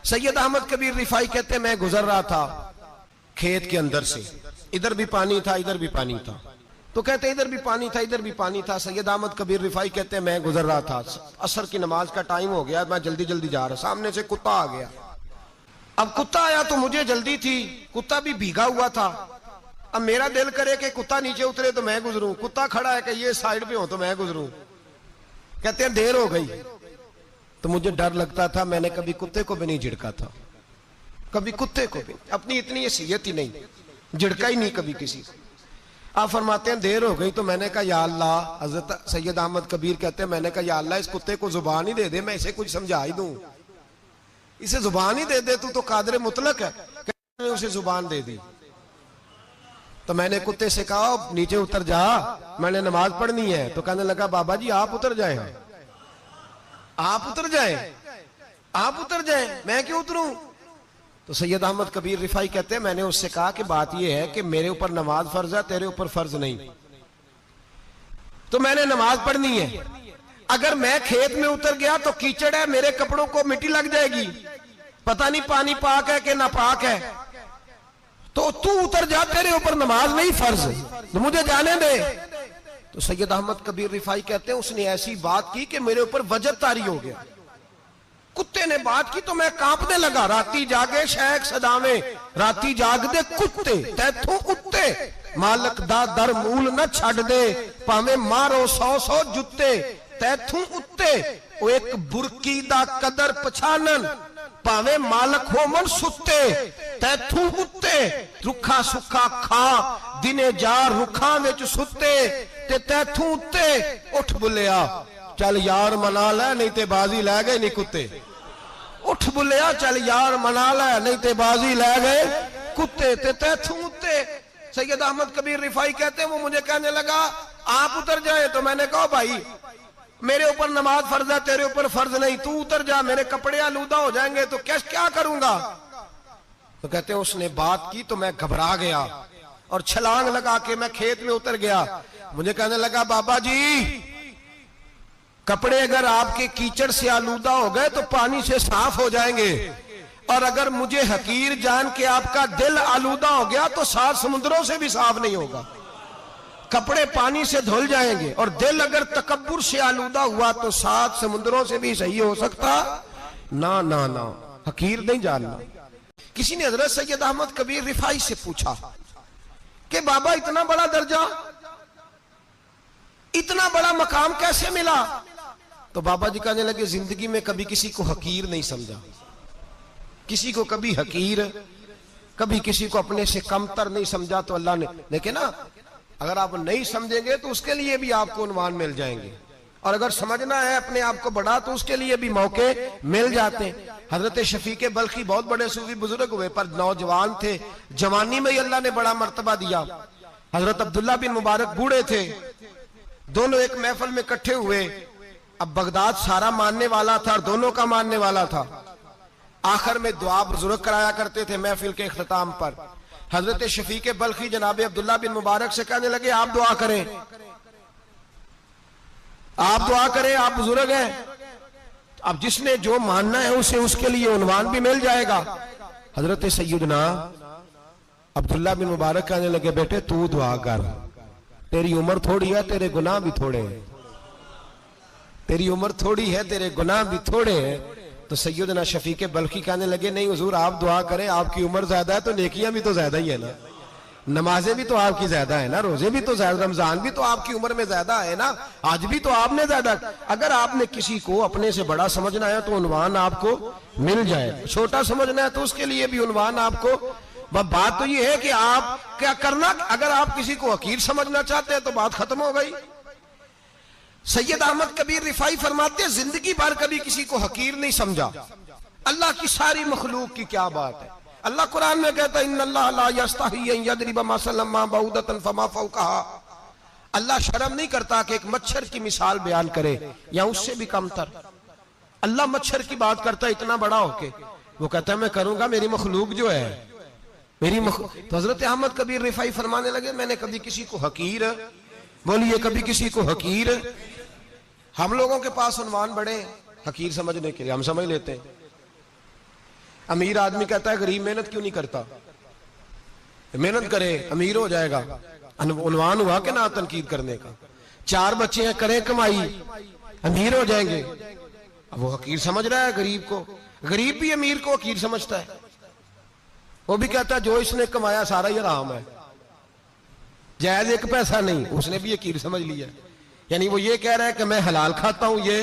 सैयद अहमद कबीर रिफाई कहते हैं मैं गुजर रहा था खेत के अंदर से, इधर भी पानी था इधर भी पानी था, तो कहते इधर भी पानी था इधर भी पानी था। सैयद अहमद कबीर रिफाई कहते हैं मैं गुजर रहा था, असर की नमाज का टाइम हो गया, मैं जल्दी जल्दी जा रहा, सामने से कुत्ता आ गया। अब कुत्ता आया तो मुझे जल्दी थी, कुत्ता भी भीगा हुआ था। अब मेरा दिल करे कि कुत्ता नीचे उतरे तो मैं गुजरूं, कुत्ता खड़ा है कि ये साइड पे हो तो मैं गुजरूं। कहते हैं देर हो गई तो मुझे डर लगता था, मैंने कभी कुत्ते को भी नहीं झिड़का था, कभी कुत्ते को भी, अपनी इतनी हैसियत ही नहीं, झिड़का ही नहीं कभी किसी को। आप फरमाते हैं देर हो गई तो मैंने कहा या अल्लाह, हजरत सैयद अहमद कबीर कहते हैं मैंने कहा या अल्लाह इस कुत्ते को जुबान ही दे दे, मैं इसे कुछ समझा ही दूं, इसे जुबान ही दे दे, तू तो कादर मुतलक है। कहते उसे जुबान दे दी। तो मैंने कुत्ते से कहा नीचे उतर जा, मैंने नमाज पढ़नी है। तो कहने लगा बाबा जी आप उतर जाए, आप उतर जाए, आप उतर जाए, मैं क्यों उतरूं? तो सैयद अहमद कबीर रिफाई कहते हैं मैंने उससे कहा कि बात यह है कि मेरे ऊपर नमाज फर्ज है, तेरे ऊपर फर्ज नहीं, तो मैंने नमाज पढ़नी है। अगर मैं खेत में उतर गया तो कीचड़ है, मेरे कपड़ों को मिट्टी लग जाएगी, पता नहीं पानी पाक है कि नापाक है, तो तू उतर जा, तेरे ऊपर नमाज नहीं फर्ज, तो मुझे जाने दे। तो सैयद अहमद कबीर रिफाई कहते हैं उसने ऐसी बात की कि मेरे ऊपर वजब तारी हो गया। कुत्ते ने बात की तो मैं कांपने लगा। राती जागे शेख सदावे, राती जाग दे कुत्ते, तैथों उत्ते मालक दा दर मूल न छड़ दे, भावे मारो 100 जुत्ते तैथों उत्ते, ओ एक बुरकी दा कदर पछानन, भावे मालक हो मन सुते तैथों उत्ते, रुखा सुखा खा दिने जा रुखा विच सुते ते तैथों उत्ते, उठ बुलिया चल यार मना ले नहीं ते बाजी लै गए नहीं कुत्ते, उठ बुलिया चल यार मना ले नहीं ते बाजी लै गए कुत्ते ते तैथों उत्ते। सैयद अहमद कबीर रिफाई कहते हैं वो मुझे कहने लगा आप उतर जाए, तो मैंने कहा भाई मेरे ऊपर नमाज फर्ज है, तेरे ऊपर फर्ज नहीं, तू उतर जा, मेरे कपड़े आलूदा हो जाएंगे तो क्या करूंगा? तो कहते हैं उसने बात की तो मैं घबरा गया और छलांग लगा के मैं खेत में उतर गया। मुझे कहने लगा बाबा जी कपड़े अगर आपके कीचड़ से आलूदा हो गए तो पानी से साफ हो जाएंगे, और अगर मुझे हकीर जान के आपका दिल आलूदा हो गया तो 7 समुद्रों से भी साफ नहीं होगा, कपड़े पानी से धुल जाएंगे, और दिल अगर तकब्बुर से आलूदा हुआ तो 7 समुद्रों से भी सही हो सकता ना ना ना, हकीर नहीं जानना। किसी ने हजरत सैयद अहमद कबीर रिफाई से पूछा कि बाबा इतना बड़ा दर्जा, इतना बड़ा मकाम कैसे मिला? तो बाबा जी कहने लगे जिंदगी में कभी किसी को हकीर नहीं समझा, किसी को कभी हकीर, कभी किसी को अपने से कमतर नहीं समझा। तो अल्लाह ने देखे ना, अगर आप नहीं समझेंगे तो उसके लिए भी आपको उन्वान मिल जाएंगे, और अगर समझना है अपने आप को बड़ा तो उसके लिए भी मौके मिल जाते हैं। हजरत शफीक बल्खी बहुत बड़े सूफी बुजुर्ग हुए पर नौजवान थे, जवानी में ही अल्लाह ने बड़ा मर्तबा दिया। हजरत अब्दुल्ला बिन मुबारक बूढ़े थे, दोनों एक महफिल में इकट्ठे हुए। अब बगदाद सारा मानने वाला था और दोनों का मानने वाला था। आखिर में दुआ बुजुर्ग कराया करते थे महफिल के इख्तिताम पर। हजरत शफीक बल्खी जनाब अब्दुल्ला बिन मुबारक से कहने लगे आप दुआ करें, आप दुआ करें, आप बुजुर्ग हैं, अब जिसने जो मानना है उसे उसके लिए उन्वान भी मिल जाएगा। हजरत सैयदना अब्दुल्ला बिन मुबारक कहने लगे बेटे तू दुआ कर, तेरी उम्र थोड़ी है, तेरे गुनाह भी थोड़े हैं, तेरी उम्र थोड़ी है, तेरे गुनाह भी थोड़े हैं। तो सैयदना शफीक बल्खी कहने लगे नहीं हुजूर आप दुआ करें, आपकी उम्र ज्यादा है तो नेकियां भी तो ज्यादा ही है ना, नमाजें भी तो आपकी ज्यादा है ना, रोजे भी तो ज्यादा, रमजान भी तो आपकी उम्र में ज्यादा है ना, आज भी तो आपने ज्यादा। अगर आपने किसी को अपने से बड़ा समझना है तो उन्वान आपको मिल जाए, छोटा समझना है तो उसके लिए भी उन्वान आपको। बात तो ये है कि आप क्या करना, अगर आप किसी को हकीर समझना चाहते हैं तो बात खत्म हो गई। सैयद अहमद कबीर रिफाई फरमाते हैं जिंदगी भर कभी किसी को हकीर नहीं समझा। अल्लाह की सारी मखलूक की क्या बात है, अल्लाह कुरान में कहता है इन्नल्लाह ला यस्तही अन यदरिब मसलन मा बऊदतन फमा फौकहा, अल्लाह शर्म नहीं करता कि एक मच्छर की मिसाल बयान करे या उससे भी कमतर। अल्लाह मच्छर की बात करता है इतना बड़ा होके, वो कहता है मैं करूंगा, मेरी मखलूक जो है मेरी तो हजरत अहमद कबीर रिफाई फरमाने लगे मैंने कभी किसी को हकीर, बोलिए कभी किसी को हकीर। हम लोगों के पास उन्वान बड़े हकीर समझने के लिए, हम समझ लेते हैं। अमीर आदमी कहता है गरीब मेहनत क्यों नहीं करता, मेहनत करे अमीर हो जाएगा। उन्वान हुआ कि ना तनकीद करने का। 4 बच्चे हैं, करें कमाई, अमीर हो जाएंगे। अब वो हकीर समझ रहा है गरीब को, गरीब भी अमीर को हकीर समझता है। वो भी कहता है जो इसने कमाया सारा ही हराम है, जायज एक पैसा नहीं, उसने भी हकीर समझ लिया। यानी वो ये कह रहा है कि मैं हलाल खाता हूं, ये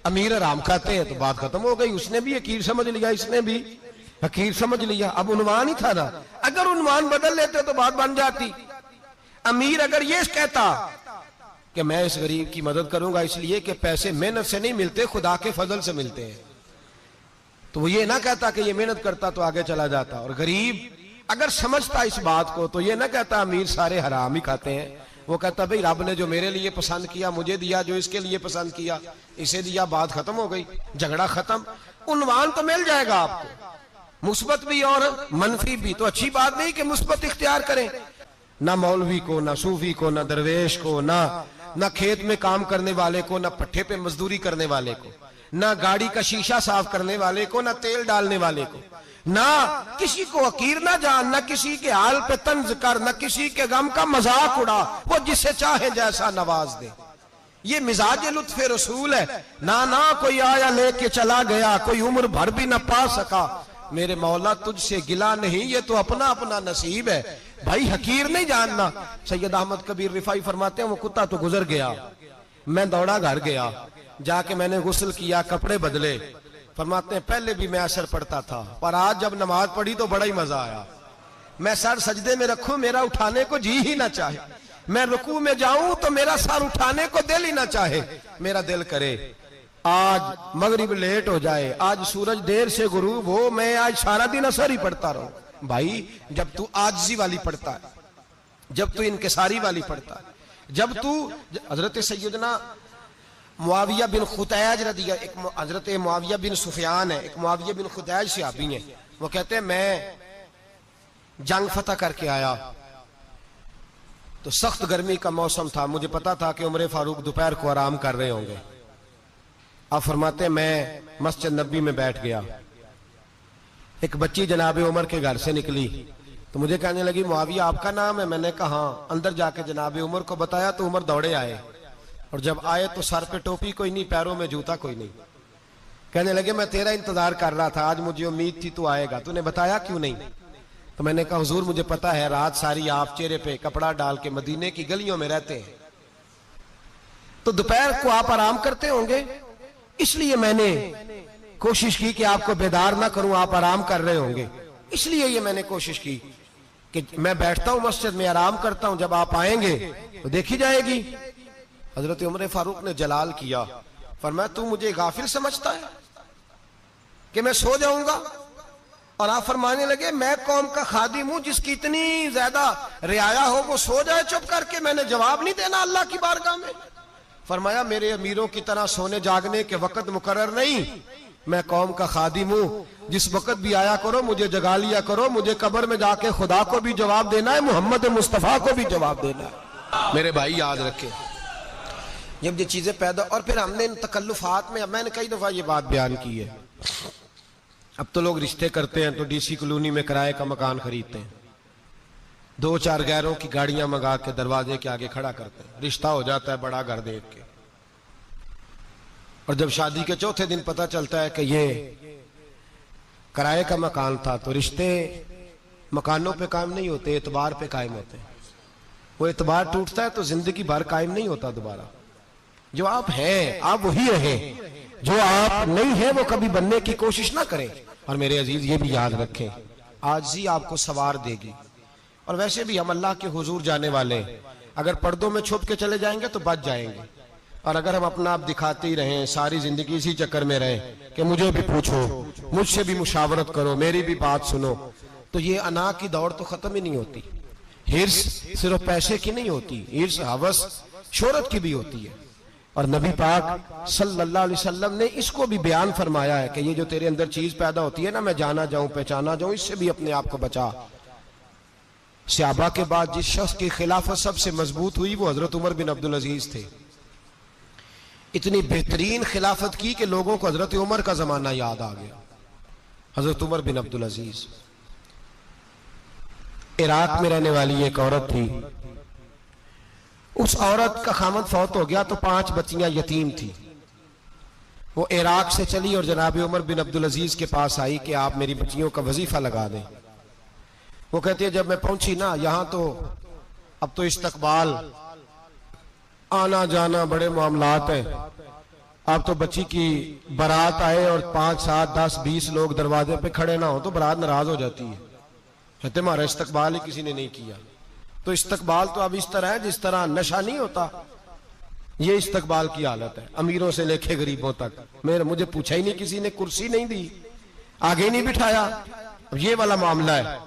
अमीर हराम खाते हैं, तो बात खत्म हो गई। उसने भी हकीर समझ लिया, इसने भी हकीर समझ लिया। अब उन्वान ही था ना, अगर उन्वान बदल लेते तो बात बन जाती। अमीर अगर ये कहता कि मैं इस गरीब की मदद करूंगा इसलिए कि पैसे मेहनत से नहीं मिलते, खुदा के फजल से मिलते हैं, तो वो ये ना कहता कि ये मेहनत करता तो आगे चला जाता। और गरीब अगर समझता इस बात को तो ये ना कहता अमीर सारे हराम ही खाते हैं। वो कहता भाई रब ने जो मेरे लिए पसंद किया मुझे दिया, जो इसके लिए पसंद किया इसे दिया, बात खत्म हो गई, झगड़ा खत्म। उन्वान तो मिल जाएगा आपको, मुस्बत भी और मनफी भी। तो अच्छी बात नहीं कि मुस्बत इख्तियार करें, ना मौलवी को, ना सूफी को, ना दरवेश को, ना खेत में काम करने वाले को, ना पट्टे पे मजदूरी करने वाले को, ना गाड़ी का शीशा साफ करने वाले को, ना तेल डालने वाले को, ना किसी को हकीर ना जान, ना किसी के हाल पे तंज कर, ना किसी के गम का मजाक उड़ा, वो जिसे चाहे जैसा नवाज दे। ये मिजाज लुत्फ रसूल है। ना कोई आया लेके चला गया, कोई उम्र भर भी ना पा सका, मेरे मौला तुझसे गिला नहीं, ये तो अपना अपना नसीब है। भाई हकीर नहीं जानना। सैयद अहमद कबीर रिफाई फरमाते हैं वो कुत्ता तो गुजर गया, मैं दौड़ा घर गया, जाके मैंने गुस्ल किया, कपड़े बदले। फरमाते हैं पहले भी मैं असर पढ़ता था, पर आज जब नमाज पढ़ी तो बड़ा ही मजा आया। मैं सर सजदे में रखूं मेरा उठाने को जी ही ना चाहे, मैं रुकू में जाऊं तो मेरा सर उठाने को दिल ही ना चाहे। मेरा दिल करे आज मगरिब लेट हो जाए, आज सूरज देर से गुरूब हो, मैं आज सारा दिन असर ही पढ़ता रहूं। भाई जब तू आजिज़ी वाली पढ़ता है, जब तू इनकिसारी वाली पढ़ता है, जब तू हजरत सैयदना मुआविया बिन खुतैज रदिया, एक हजरत मुआविया बिन सुफियान है, एक मुआविया बिन खुतैज सहाबी हैं, वो कहते हैं मैं जंग फतह करके आया तो सख्त गर्मी का मौसम था, मुझे पता था कि उमर फारूक दोपहर को आराम कर रहे होंगे। आप फरमाते मैं मस्जिद नबी में बैठ गया, एक बच्ची जनाब उमर के घर से निकली तो मुझे कहने लगी मुआविया आपका नाम है? मैंने कहा हाँ। अंदर जाके जनाब उमर को बताया तो उमर दौड़े आए, और जब आए तो सर पे टोपी कोई नहीं, पैरों में जूता कोई नहीं। कहने लगे मैं तेरा इंतजार कर रहा था, आज मुझे उम्मीद थी तू आएगा, तूने बताया क्यों नहीं? तो मैंने कहा हुजूर मुझे पता है रात सारी आप चेहरे पे कपड़ा डाल के मदीने की गलियों में रहते हैं, तो दोपहर को आप आराम करते होंगे, इसलिए मैंने कोशिश की कि आपको बेदार ना करूं, आप आराम कर रहे होंगे, इसलिए ये मैंने कोशिश की कि मैं बैठता हूं मस्जिद में आराम करता हूं, जब आप आएंगे तो देखी जाएगी। हजरत उमर फारूक ने जलाल किया, फरमाया तू मुझे गाफिल समझता है कि मैं सो जाऊंगा? और आप फरमाने लगे मैं कौम का खादिम हूं, जिसकी इतनी ज्यादा रियाया हो वो सो जाए चुप करके, मैंने जवाब नहीं देना अल्लाह की बारगाह में? फरमाया मेरे अमीरों की तरह सोने जागने के वक्त मुकर्रर नहीं, मैं कौम का खादिम हूं, जिस वक्त भी आया करो मुझे जगा लिया करो, मुझे कब्र में जाके खुदा को भी जवाब देना है, मोहम्मद मुस्तफा को भी जवाब देना है। मेरे भाई याद रखें जब ये चीजें पैदा, और फिर हमने इन तकल्लुफात में, मैंने कई दफा ये बात बयान की है, अब तो लोग रिश्ते करते हैं तो डीसी कॉलोनी में किराए का मकान खरीदते हैं, 2-4 गैरों की गाड़ियां मंगा के दरवाजे के आगे खड़ा करते हैं, रिश्ता हो जाता है बड़ा घर देख के, और जब शादी के चौथे दिन पता चलता है कि ये किराए का मकान था, तो रिश्ते मकानों पे कायम नहीं होते, एतबार पे कायम होते हैं। वो एतबार टूटता है तो जिंदगी भर कायम नहीं होता दोबारा। जो आप हैं आप वही रहें, जो आप नहीं है वो कभी बनने की कोशिश ना करें। और मेरे अजीज ये भी याद रखें आजिज़ी आपको सवार देगी, और वैसे भी हम अल्लाह के हुजूर जाने वाले, अगर पर्दों में छुप के चले जाएंगे तो बच जाएंगे, और अगर हम अपना आप दिखाते ही रहें, सारी जिंदगी इसी चक्कर में रहें कि मुझे भी पूछो, मुझसे भी मुशावरत करो, मेरी भी बात सुनो, तो ये अना की दौड़ तो खत्म ही नहीं होती। हिर्स सिर्फ पैसे की नहीं होती, हिर्स हवस शोहरत की भी होती है। और नबी पाक सल्लल्लाहु अलैहि वसल्लम ने इसको भी बयान फरमाया है कि ये जो तेरे अंदर चीज पैदा होती है ना, मैं जाना जाऊं पहचाना जाऊं, इससे भी अपने आप को बचा। सहाबा के बाद जिस शख्स की खिलाफत सबसे मजबूत हुई वो हजरत उमर बिन अब्दुल अजीज थे। इतनी बेहतरीन खिलाफत की कि लोगों को हजरत उमर का जमाना याद आ गया। हजरत उमर बिन अब्दुल अजीज, इराक में रहने वाली एक औरत थी। उस औरत का खामद फौत हो गया तो 5 बच्चियां यतीम थी। वो इराक से चली और जनाब उमर बिन अब्दुल अजीज के पास आई कि आप मेरी बच्चियों का वजीफा लगा दें। वो कहती है जब मैं पहुंची ना, यहां तो अब तो इस्तकबाल, आना जाना बड़े मामलात है। अब तो बच्ची की बारात आए और 5, 7, 10, 20 लोग दरवाजे पे खड़े ना हो तो बारात नाराज हो जाती है, कहते हमारा इस्तकबाल ही किसी ने नहीं किया। तो इस्तकबाल तो अब इस तरह है जिस तरह नशा नहीं होता, ये इस्तकबाल की हालत है, अमीरों से लेके गरीबों तक। मुझे पूछा ही नहीं किसी ने, कुर्सी नहीं दी, आगे नहीं बिठाया, ये वाला मामला है।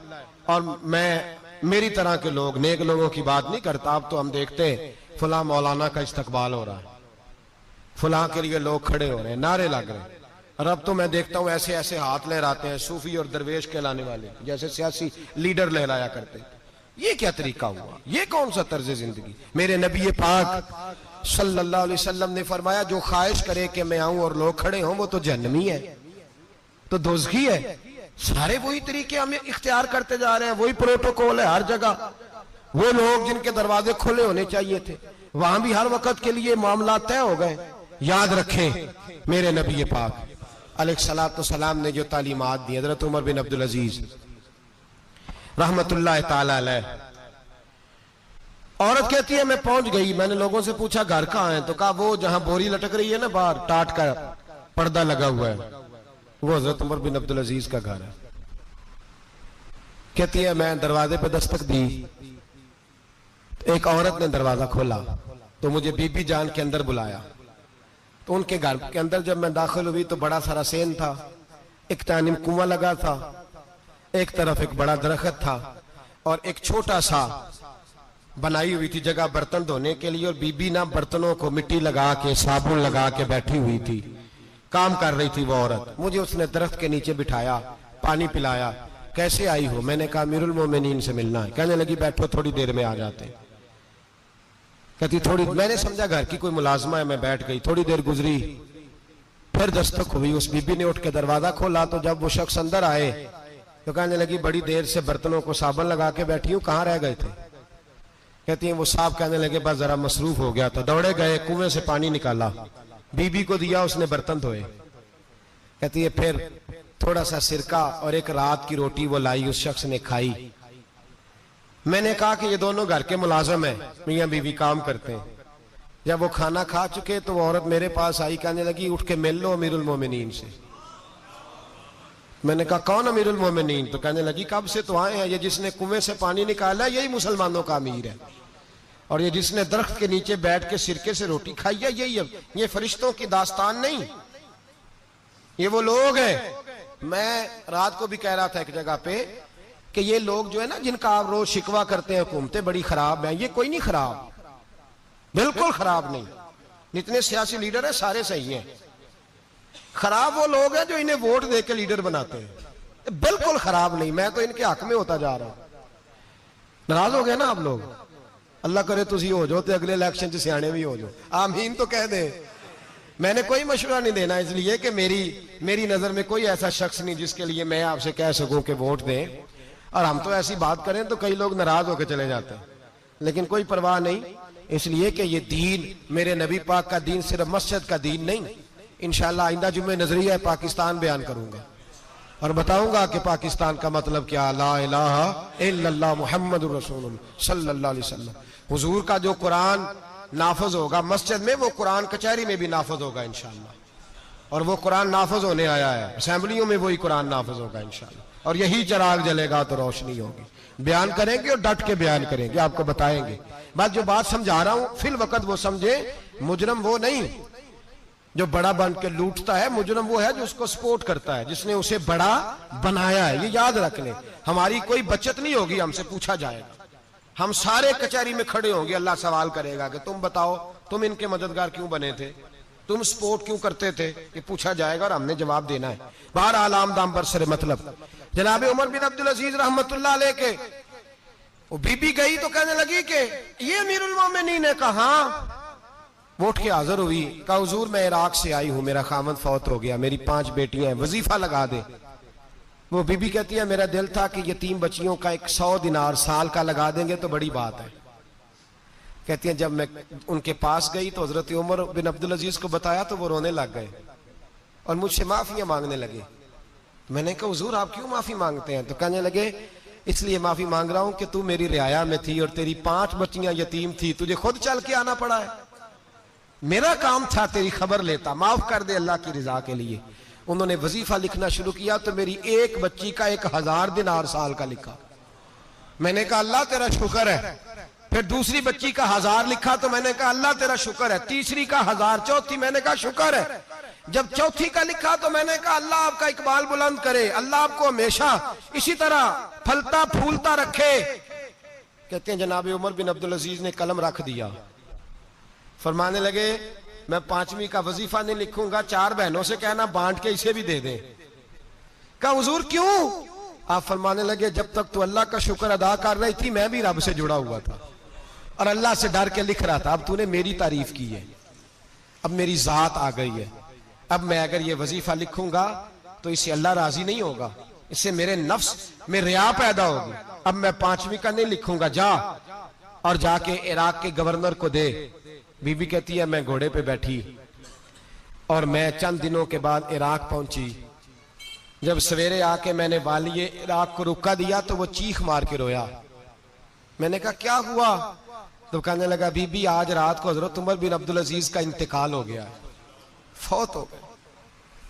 और मैं मेरी तरह के लोग, नेक लोगों की बात नहीं करता। अब तो हम देखते हैं फला मौलाना का इस्तकबाल हो रहा है, फला के लिए लोग खड़े हो रहे हैं, नारे लग रहे हैं। और अब तो मैं देखता हूं ऐसे ऐसे हाथ लहराते हैं सूफी और दरवेश कहलाने वाले, जैसे सियासी लीडर लहराया करते हैं। ये क्या तरीका हुआ? ये कौन सा तर्ज जिंदगी? मेरे नबी पाक सल्लल्लाहु अलैहि वसल्लम ने फरमाया जो ख्वाहिश करे कि मैं आऊं और लोग खड़े हों वो तो जहन्नमी है, तो दोज़खी है। सारे वही तरीके हम इख्तियार करते जा रहे हैं, वही प्रोटोकॉल है हर जगह। वो लोग जिनके दरवाजे खुले होने चाहिए थे वहां भी हर वक्त के लिए मामला तय हो गए। याद रखें मेरे नबी पाक अलैहिस्सलातु सलाम ने जो तालीमात दी, हज़रत उमर बिन अब्दुल अजीज रहमतुल्लाह ताला अलैह। औरत कहती है मैं पहुंच गई, मैंने लोगों से पूछा घर कहाँ है, तो कहा वो जहां बोरी लटक रही है ना बाहर, टाट का पर्दा लगा हुआ है, वो हजरत उमर बिन अब्दुल अजीज का घर है। कहती है मैं दरवाजे पे दस्तक दी, एक औरत ने दरवाजा खोला तो मुझे बीबी जान के अंदर बुलाया। तो उनके घर के अंदर जब मैं दाखिल हुई तो बड़ा सारा सेन था, एक तानिम कुआं लगा था, एक तरफ एक बड़ा दरख्त था और एक छोटा सा बनाई हुई थी जगह बर्तन धोने के लिए। और बीबी ना बर्तनों को मिट्टी लगा के साबुन लगा के बैठी हुई थी, काम कर रही थी वो औरत। मुझे उसने दरख्त के नीचे बिठाया, पानी पिलाया। कैसे आई हो? मैंने कहा अमीरुल मोमिनीन से मिलना है। कहने लगी बैठो थोड़ी देर में आ जाते। कहती थोड़ी, मैंने समझा घर की कोई मुलाजमा है, मैं बैठ गई। थोड़ी देर गुजरी, फिर दस्तक हुई, उस बीबी ने उठ के दरवाजा खोला। तो जब वो शख्स अंदर आए तो कहने लगी बड़ी देर से बर्तनों को साबुन लगा के बैठी हूँ, कहाँ रह गए थे? कहती है वो साहब कहने लगे बस जरा मसरूफ हो गया था। दौड़े गए, कुएं से पानी निकाला, बीबी को दिया, उसने बर्तन धोए। कहती है फिर थोड़ा सा सिरका और एक रात की रोटी वो लाई, उस शख्स ने खाई। मैंने कहा कि ये दोनों घर के मुलाजम है, मियां बीवी काम करते हैं। जब वो खाना खा चुके तो वो औरत मेरे पास आई, कहने लगी उठ के मिल लो अमीरुल मोमिनीन से। मैंने कहा कौन अमीरुल मोमिनीन? तो कहने लगी कब से तो आए हैं, ये जिसने कुएं से पानी निकाला यही मुसलमानों का अमीर है, और ये जिसने दरख्त के नीचे बैठ के सिरके से रोटी खाई है यही है। ये फरिश्तों की दास्तान नहीं, ये वो लोग हैं। मैं रात को भी कह रहा था एक जगह पे कि ये लोग जो है ना जिनका आप रोज शिकवा करते हैं हुकूमतें बड़ी खराब हैं, ये कोई नहीं खराब, बिल्कुल खराब नहीं। जितने सियासी लीडर है सारे सही हैं। खराब वो लोग हैं जो इन्हें वोट दे के लीडर बनाते हैं, बिल्कुल खराब नहीं। मैं तो इनके हक में होता जा रहा हूं। नाराज हो गए ना आप लोग? अल्लाह करे तुसी हो जाओ तो अगले इलेक्शन च सियाने भी हो जाओ, आमीन तो कह दे। मैंने कोई मशवरा नहीं देना इसलिए कि मेरी नजर में कोई ऐसा शख्स नहीं जिसके लिए मैं आपसे कह सकूं कि वोट दें। और हम तो ऐसी बात करें तो कई लोग नाराज होकर चले जाते हैं, लेकिन कोई परवाह नहीं, इसलिए कि ये दीन मेरे नबी पाक का दीन सिर्फ मस्जिद का दीन नहीं। इंशाअल्लाह आइंदा जुम्मे नजरिया पाकिस्तान बयान करूंगा और बताऊंगा कि पाकिस्तान का मतलब क्या, ला इलाहा इल्लल्लाह मुहम्मदुर रसूलुल्लाह सल्लल्लाहु अलैहि वसल्लम। हुजूर का जो कुरान नाफज होगा मस्जिद में, वो कुरान कचहरी में भी नाफज होगा इंशाअल्लाह। और वो कुरान नाफज होने आया है, असेंबलियों में वही कुरान नाफज होगा इंशाअल्लाह। और यही चिराग जलेगा तो रोशनी होगी। बयान करेंगे और डट के बयान करेंगे, आपको बताएंगे। बात जो बात समझा रहा हूं फिल वक्त वो समझे, मुजरम वो नहीं जो बड़ा बन के लूटता है, मुजरम वो है जो उसको सपोर्ट करता है, जिसने उसे बड़ा बनाया है। ये याद रख लें, हमारी कोई बचत नहीं होगी, हमसे पूछा जाएगा। हम सारे कचहरी में खड़े होंगे, अल्लाह सवाल करेगा कि तुम बताओ तुम इनके मददगार क्यों बने थे, तुम सपोर्ट क्यों करते थे, ये पूछा जाएगा और हमने जवाब देना है। बहरहाल आम दाम पर सरे मतलब जनाब उमर बिन अब्दुल अजीज रहमतुल्लाह अलैह के वो बीबी गई तो कहने लगी कि ये अमीरुल मोमिनीन ने कहा, वोट के हाजिर हुई, कहा हुजूर मैं इराक से आई हूं, मेरा खामद फौत हो गया, मेरी 5 बेटियां हैं, वजीफा लगा दे। वो बीबी कहती है मेरा दिल था कि यतीम बच्चियों का 100 दिनार साल का लगा देंगे तो बड़ी बात है। कहती है जब मैं उनके पास गई तो हजरत उमर बिन अब्दुल अजीज को बताया तो वो रोने लग गए और मुझसे माफियां मांगने लगे। मैंने कहा हुजूर आप क्यों माफी मांगते हैं? तो कहने लगे इसलिए माफी मांग रहा हूं कि तू मेरी रियाया में थी और तेरी 5 बच्चियां यतीम थी, तुझे खुद चल के आना पड़ा है। मेरा काम था तेरी खबर लेता, माफ कर दे अल्लाह की रिजा के लिए। उन्होंने वजीफा लिखना शुरू किया तो मेरी एक बच्ची का 1000 दिनार साल का लिखा। मैंने कहा अल्लाह तेरा शुक्र है। फिर दूसरी बच्ची का 1000 लिखा तो मैंने कहा अल्लाह तेरा शुक्र है। तीसरी का 1000, चौथी मैंने कहा शुक्र है। जब चौथी का लिखा तो मैंने कहा अल्लाह आपका इकबाल बुलंद करे, अल्लाह आपको हमेशा इसी तरह फलता फूलता रखे। कहते हैं जनाब उमर बिन अब्दुल अजीज ने कलम रख दिया, फरमाने लगे मैं 5वीं का वजीफा नहीं लिखूंगा, 4 बहनों से कहना बांट के इसे भी दे दें। कहा हुजूर क्यों? आप फरमाने लगे जब तक तू अल्लाह का शुक्र अदा कर रही थी मैं भी रब से जुड़ा हुआ था और अल्लाह से डर के लिख रहा था। अब तूने मेरी तारीफ की है, अब मेरी जात आ गई है। अब मैं अगर ये वजीफा लिखूंगा तो इससे अल्लाह राजी नहीं होगा, इससे मेरे नफ्स में रिया पैदा होगी। अब मैं 5वीं का नहीं लिखूंगा, जा और जाके इराक के गवर्नर को दे। बीबी कहती है मैं घोड़े पे बैठी और मैं चंद दिनों के बाद इराक पहुंची। जब सवेरे आके मैंने वालिए इराक को रुका दिया तो वो चीख मार के रोया। मैंने कहा क्या हुआ? तो कहने लगा बीबी आज रात को हजरत उमर बिन अब्दुल अजीज का इंतकाल हो गया, फौत हो गए,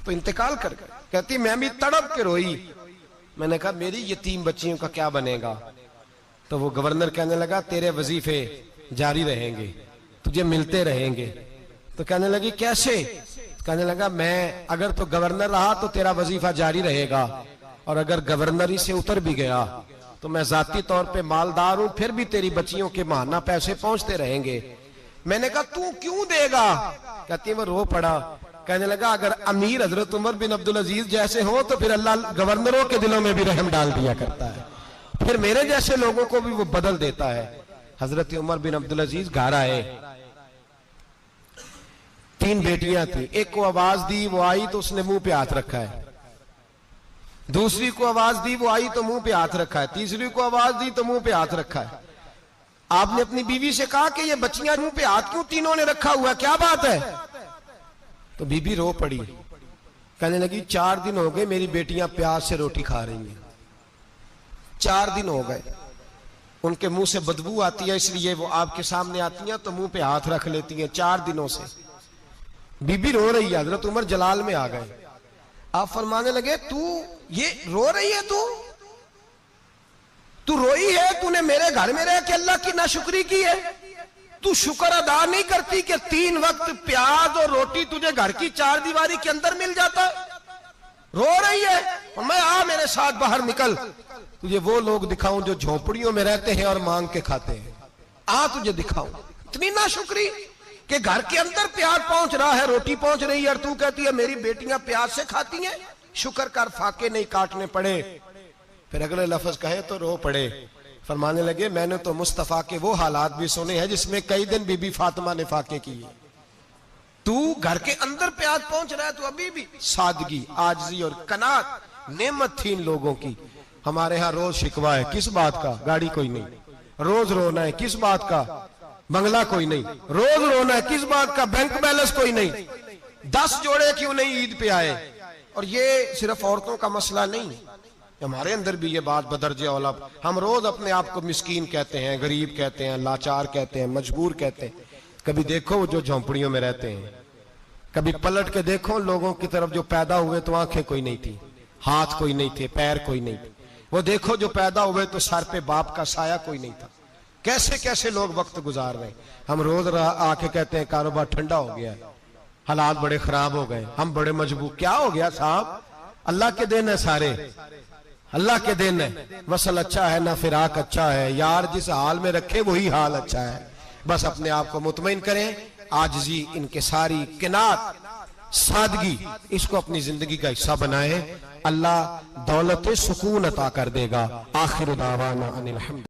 तो इंतकाल कर गए। कहती मैं भी तड़प के रोई। मैंने कहा मेरी यतीम बच्चियों का क्या बनेगा? तो वो गवर्नर कहने लगा तेरे वजीफे जारी रहेंगे, तुझे मिलते रहेंगे। तो कहने लगी कैसे? कहने लगा मैं अगर तो गवर्नर रहा तो तेरा वजीफा जारी रहेगा और अगर गवर्नरी से उतर भी गया तो मैं जाती तौर पे मालदार हूं, फिर भी तेरी बच्चियों के माहाना पैसे पहुंचते रहेंगे। मैंने कहा तू क्यों देगा? कहती वो रो पड़ा। कहने लगा अगर अमीर हजरत उमर बिन अब्दुल अजीज जैसे हो तो फिर अल्लाह गवर्नरों के दिलों में भी रहम डाल दिया करता है, फिर मेरे जैसे लोगों को भी वो बदल देता है। हजरत उमर बिन अब्दुल अजीज घर आए, 3 बेटियां थी। एक को आवाज दी, वो आई तो उसने मुंह पे हाथ रखा है। दूसरी को आवाज दी, वो आई तो मुंह पे हाथ रखा है। तीसरी को आवाज दी तो मुंह पे हाथ रखा है। आपने अपनी बीवी से कहा कि ये बच्चियां मुंह पे हाथ क्यों तीनों ने रखा हुआ, क्या बात है? तो बीबी रो पड़ी, कहने लगी 4 दिन हो गए मेरी बेटियां प्याज से रोटी खा रही हैं, 4 दिन हो गए। उनके मुंह से बदबू आती है इसलिए वो आपके सामने आती हैं तो मुंह पे हाथ रख लेती हैं 4 दिनों से। बीबी रो रही है। हजरत उमर जलाल में आ गए। आप फरमाने लगे तू ये रो रही है, तू रोई है, तूने मेरे घर में रह के अल्लाह की नाशुक्री की है, तू शुक्र अदा नहीं करती कि 3 वक्त प्याज और रोटी तुझे घर की 4 दीवारी के अंदर मिल जाता? रो रही है। और मैं आ मेरे साथ बाहर निकल, तुझे वो लोग दिखाऊं जो झोपड़ियों में रहते हैं और मांग के खाते हैं, आ तुझे दिखाऊं। इतनी नाशुक्री कि घर के अंदर प्याज पहुंच रहा है, रोटी पहुंच रही है और तू कहती है मेरी बेटियां प्याज से खाती हैं, शुक्र कर फाके नहीं काटने पड़े। फिर अगले लफ्ज कहे तो रो पड़े। फरमाने लगे मैंने तो मुस्तफा के वो हालात भी सुने हैं जिसमें कई दिन बीबी फातिमा ने फाके किए। तू घर के अंदर प्याज पहुंच रहा है, तो अभी भी सादगी, आजजी और कनात नेमत थी इन लोगों की। हमारे यहाँ रोज शिकवा है, किस बात का? गाड़ी कोई नहीं। रोज रोना है, किस बात का? बंगला कोई नहीं। रोज रोना है, किस बात का? बैंक बैलेंस कोई नहीं। 10 जोड़े क्यों नहीं ईद पे आए? और ये सिर्फ औरतों का मसला नहीं, हमारे अंदर भी ये बात बदर्जे औला। हम रोज अपने आप को मिस्कीन कहते हैं, गरीब कहते हैं, लाचार कहते हैं, मजबूर कहते हैं। कभी देखो वो जो झोंपड़ियों में रहते हैं, कभी पलट के देखो लोगों की तरफ जो पैदा हुए तो आंखें कोई नहीं थी, हाथ कोई नहीं थे, पैर कोई नहीं थे। वो देखो जो पैदा हुए तो सर पे बाप का साया कोई नहीं था। कैसे कैसे लोग वक्त गुजार रहे हैं। हम रोज आके कहते हैं कारोबार ठंडा हो गया, हालात बड़े खराब हो गए, हम बड़े मजबूर। क्या हो गया साहब? अल्लाह के दिन है, सारे अल्लाह के दिन है। मसल अच्छा है ना फिराक अच्छा है, यार जिस हाल में रखे वही हाल अच्छा है। बस अपने आप को मुतमईन करें, आजिज़ी, इनकिसारी, किनात, सादगी, इसको अपनी जिंदगी का हिस्सा बनाएं। अल्लाह दौलत सुकून अता कर देगा। आखिर दावाना अनिल हम्द।